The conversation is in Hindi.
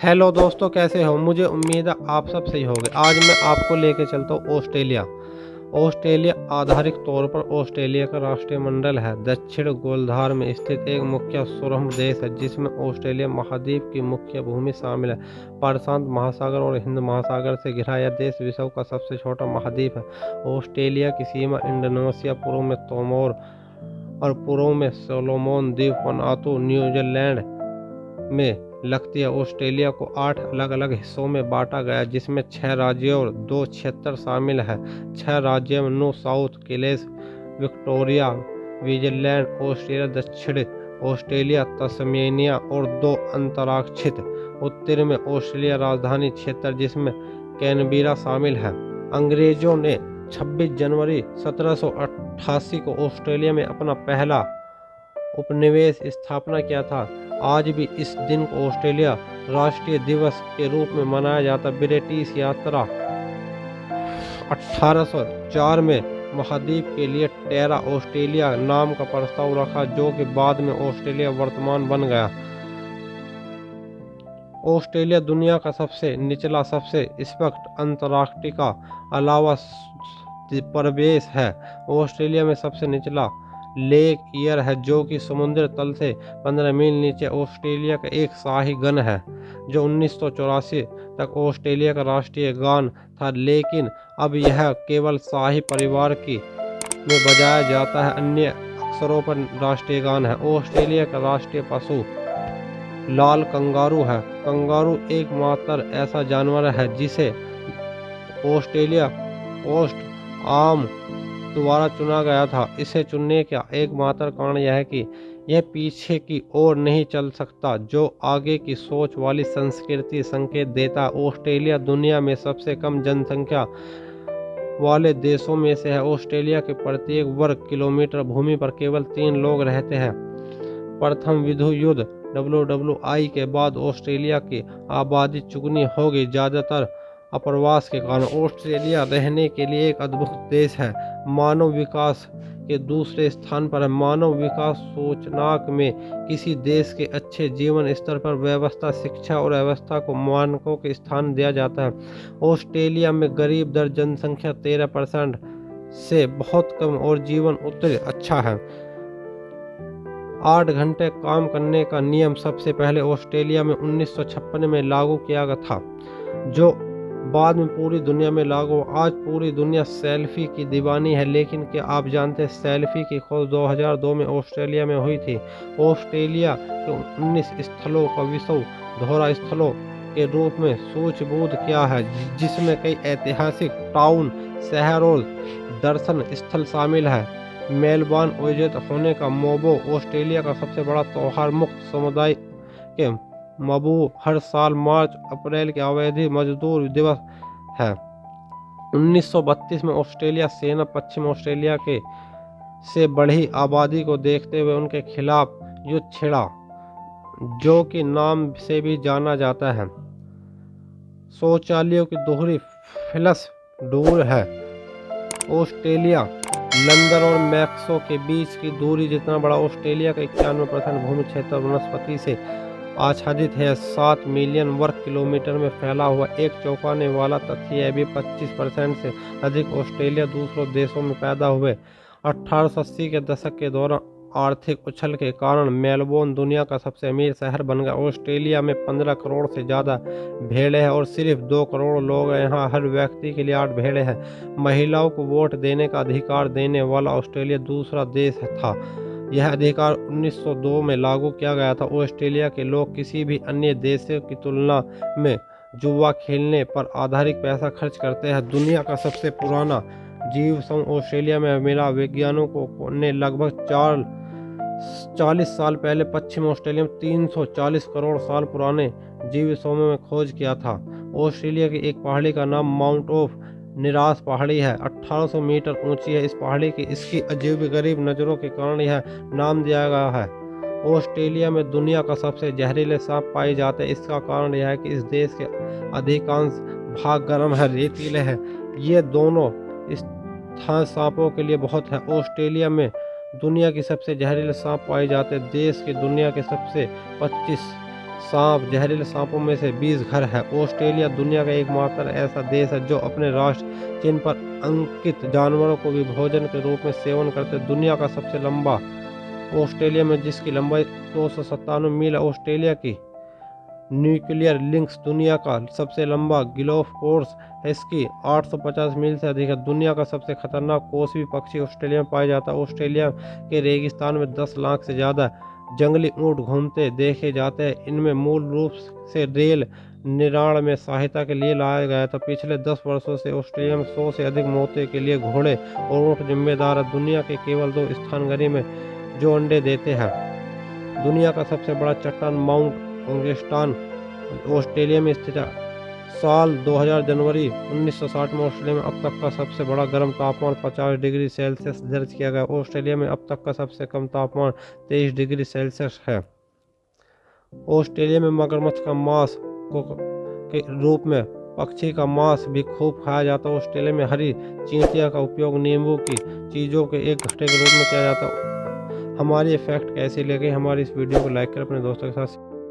हेलो दोस्तों, कैसे हो? मुझे उम्मीद है आप सब सही होंगे। आज मैं आपको लेके चलता हूँ ऑस्ट्रेलिया। ऑस्ट्रेलिया आधारिक तौर पर ऑस्ट्रेलिया का राष्ट्रीय मंडल है। दक्षिण गोलार्ध में स्थित एक मुख्य सुरम्य देश है जिसमें ऑस्ट्रेलिया महाद्वीप की मुख्य भूमि शामिल है। प्रशांत महासागर और हिंद महासागर से घिरा यह देश विश्व का सबसे छोटा महाद्वीप है। ऑस्ट्रेलिया की सीमा इंडोनेशिया, पूर्व में तोमोर और पूर्व में सोलोमन द्वीप, वनातु, न्यूजीलैंड में लगती है। ऑस्ट्रेलिया को 8 अलग अलग हिस्सों में बांटा गया जिसमें 6 राज्यों और 2 क्षेत्र शामिल हैं। 6 राज्यों में New South Wales, Victoria, Queensland, Australia दक्षिण ऑस्ट्रेलिया, तस्मेनिया और 2 अंतरक्षित। उत्तर में ऑस्ट्रेलिया राजधानी क्षेत्र जिसमें कैनबेरा शामिल है। अंग्रेजों ने 26 जनवरी 1788 को ऑस्ट्रेलिया में अपना पहला उपनिवेश स्थापना किया था। आज भी इस दिन को ऑस्ट्रेलिया राष्ट्रीय दिवस के रूप में मनाया जाता। ब्रिटिश यात्रा 1804 में महाद्वीप के लिए टेरा ऑस्ट्रेलिया नाम का प्रस्ताव रखा, जो कि बाद में ऑस्ट्रेलिया वर्तमान बन गया। ऑस्ट्रेलिया दुनिया का सबसे निचला, सबसे स्पष्ट अंटार्कटिका अलावा प्रदेश है। ऑस्ट्रेलिया में सबसे निचला लेक ईयर है, जो कि समुद्र तल से 15 मील नीचे। ऑस्ट्रेलिया का एक शाही गण है जो 1984 तक ऑस्ट्रेलिया का राष्ट्रीय गान था, लेकिन अब यह केवल शाही परिवार की में बजाया जाता है, अन्य अक्षरों पर राष्ट्रीय गान है। ऑस्ट्रेलिया का राष्ट्रीय पशु लाल कंगारू है। कंगारू एकमात्र ऐसा जानवर है जिसे ऑस्ट्रेलिया पोस्ट आम दोबारा चुना गया था। इसे चुनने का एकमात्र कारण यह है कि यह पीछे की ओर नहीं चल सकता, जो आगे की सोच वाली संस्कृति संकेत देता है। ऑस्ट्रेलिया दुनिया में सबसे कम जनसंख्या वाले देशों में से है। ऑस्ट्रेलिया के प्रत्येक वर्ग किलोमीटर भूमि पर केवल 3 लोग रहते हैं। प्रथम विश्व युद्ध WWI के बाद ऑस्ट्रेलिया की आबादी चुगनी हो गई, ज्यादातर अप्रवास के कारण। ऑस्ट्रेलिया रहने के लिए एक अद्भुत देश है। मानव विकास के दूसरे स्थान पर है। मानव विकास सूचकांक में किसी देश के अच्छे जीवन स्तर पर व्यवस्था, शिक्षा और व्यवस्था को मानकों के स्थान दिया जाता है। ऑस्ट्रेलिया में गरीब दर जनसंख्या 13% से बहुत कम और जीवन उत्तर अच्छा है। 8 घंटे काम करने का नियम सबसे पहले ऑस्ट्रेलिया में 1956 में लागू किया गया था, जो बाद में पूरी दुनिया में लागू। आज पूरी दुनिया सेल्फी की दीवानी है, लेकिन क्या आप जानते हैं सेल्फी की खोज 2002 में ऑस्ट्रेलिया में हुई थी। ऑस्ट्रेलिया के 19 स्थलों का विश्व धरोहर स्थलों के रूप में सूचीबद्ध किया है, जिसमें कई ऐतिहासिक टाउन, शहर और दर्शन स्थल शामिल है। मेलबर्न आयोजित होने का मोबो ऑस्ट्रेलिया का सबसे बड़ा त्योहार मुक्त समुदाय के मबू हर साल मार्च अप्रैल के अवधि मजदूर दिवस है। 1932 में ऑस्ट्रेलिया सेना पश्चिम ऑस्ट्रेलिया के से बढ़ी आबादी को देखते हुए उनके खिलाफ युद्ध छिड़ा, जो कि नाम से भी जाना जाता है। शौचालयों की दोहरी फ्लश दूर है। ऑस्ट्रेलिया लंदन और मैक्सो के बीच की दूरी जितना बड़ा। ऑस्ट्रेलिया का 91% भूमि क्षेत्र वनस्पति से आच्छादित है। 7 मिलियन वर्ग किलोमीटर में फैला हुआ एक चौंकाने वाला तथ्य यह भी 25% से अधिक ऑस्ट्रेलिया दूसरों देशों में पैदा हुए। 1880 के दशक के दौरान आर्थिक उछल के कारण मेलबोर्न दुनिया का सबसे अमीर शहर बन गया। ऑस्ट्रेलिया में 15 करोड़ से ज़्यादा भेड़ें हैं और सिर्फ 2 करोड़ लोग हैं। यहाँ हर व्यक्ति के लिए 8 भेड़ें हैं। महिलाओं को वोट देने का अधिकार देने वाला ऑस्ट्रेलिया दूसरा देश था। यह अधिकार 1902 में लागू किया गया था। ऑस्ट्रेलिया के लोग किसी भी अन्य देशों की तुलना में जुआ खेलने पर अधिक पैसा खर्च करते हैं। दुनिया का सबसे पुराना जीव समूह ऑस्ट्रेलिया में मिला। वैज्ञानिकों ने लगभग 40 साल पहले पश्चिम ऑस्ट्रेलिया में 340 करोड़ साल पुराने जीव समूह में खोज किया था। ऑस्ट्रेलिया की एक पहाड़ी का नाम माउंट ऑफ निराश पहाड़ी है। 1800 मीटर ऊंची है। इस पहाड़ी की इसकी अजीब गरीब नज़रों के कारण यह नाम दिया गया है। ऑस्ट्रेलिया में दुनिया का सबसे जहरीले सांप पाए जाते हैं। इसका कारण यह है कि इस देश के अधिकांश भाग गर्म है, रेतीले हैं। ये दोनों स्थान सांपों के लिए बहुत है। ऑस्ट्रेलिया में दुनिया की सबसे जहरीले सांप पाए जाते हैं। देश की दुनिया के सबसे 25 सांप, जहरीले सांपों में से 20 घर है। ऑस्ट्रेलिया दुनिया का एकमात्र ऐसा देश है जो अपने राष्ट्र चिन्ह पर अंकित जानवरों को भी भोजन के रूप में सेवन करते। दुनिया का सबसे लंबा ऑस्ट्रेलिया में, जिसकी लंबाई 297 मील है। ऑस्ट्रेलिया की न्यूक्लियर लिंक्स दुनिया का सबसे लंबा गोल्फ कोर्स है, इसकी 850 मील से अधिक है। दुनिया का सबसे खतरनाक कोसवी पक्षी ऑस्ट्रेलिया में पाया जाता है। ऑस्ट्रेलिया के रेगिस्तान में 10 लाख से ज़्यादा जंगली ऊँट घूमते देखे जाते हैं। इनमें मूल रूप से रेल निर्माण में सहायता के लिए लाया गया था। पिछले 10 वर्षों से ऑस्ट्रेलिया में 100 से अधिक मौतों के लिए घोड़े और ऊँट जिम्मेदार है। दुनिया के केवल 2 स्थान में जो अंडे देते हैं। दुनिया का सबसे बड़ा चट्टान माउंट ऑगस्टाइन ऑस्ट्रेलिया में स्थित है। साल 2000 जनवरी 1960 में ऑस्ट्रेलिया में अब तक का सबसे बड़ा गर्म तापमान 50 डिग्री सेल्सियस दर्ज किया गया। ऑस्ट्रेलिया में अब तक का सबसे कम तापमान 23 डिग्री सेल्सियस है। ऑस्ट्रेलिया में मगरमच्छ का मांस के रूप में पक्षी का मांस भी खूब खाया जाता है। ऑस्ट्रेलिया में हरी चींटियां का उपयोग नींबू की चीज़ों के एक घटे के रूप में किया जाता है। हमारी ये फैक्ट कैसी लगी, हमारी इस वीडियो को लाइक कर अपने दोस्तों के साथ